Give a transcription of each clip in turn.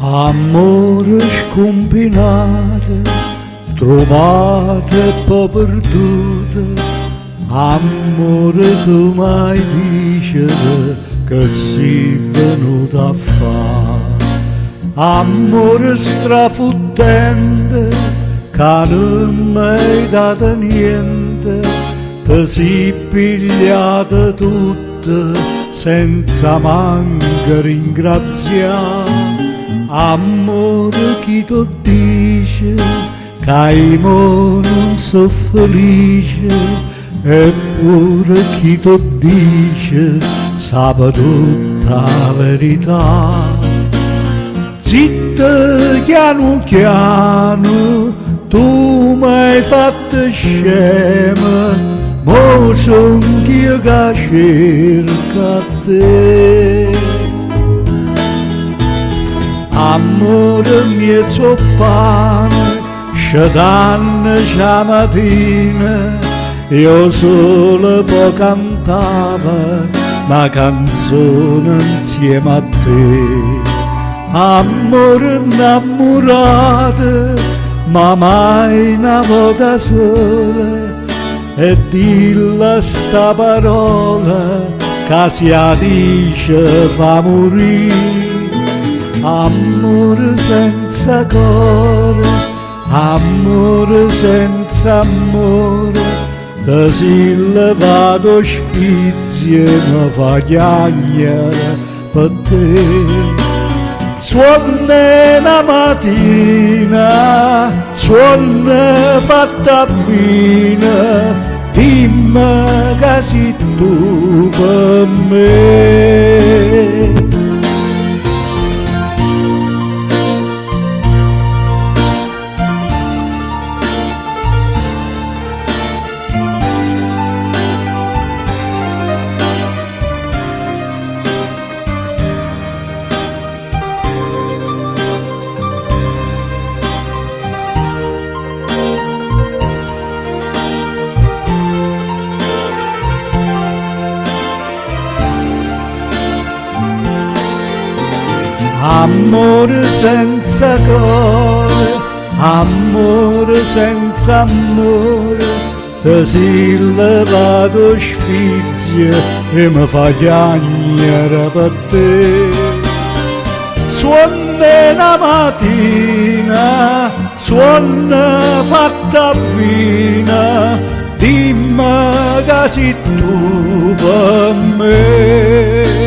Amore scombinato, trovato e poi perduto, amore tu mai dicere che sei venuto a fare. Amore strafottente, che non mi hai dato niente, ti sei pigliata tutta senza manco ringraziare. Amore chi tu dice che io non so felice, eppure chi tu dice sa tutta la verità. Zitta piano piano, tu mi hai fatto scema, mo son io che cerca te. Amore mio pane, scedanno già mattina, io solo poi cantava una canzone insieme a te. Amore innamorato, ma mai una volta sola, e dilla sta parola che si dice fa morire. Amore senza cuore, amore senza amore, da si levato sfizie mi fa chiagliare per te. Suona la mattina, suona fatta fine, dimmi che sei tu per me. Amore senza cuore, amore senza amore, ti sei levato sfizie e mi fa chiagnere per te. Suona la mattina, suona fatta fina, dimmi che sei tu per me.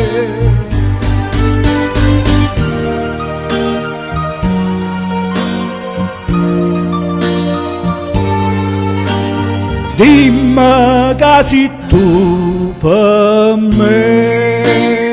Dimmi che sei tu per me.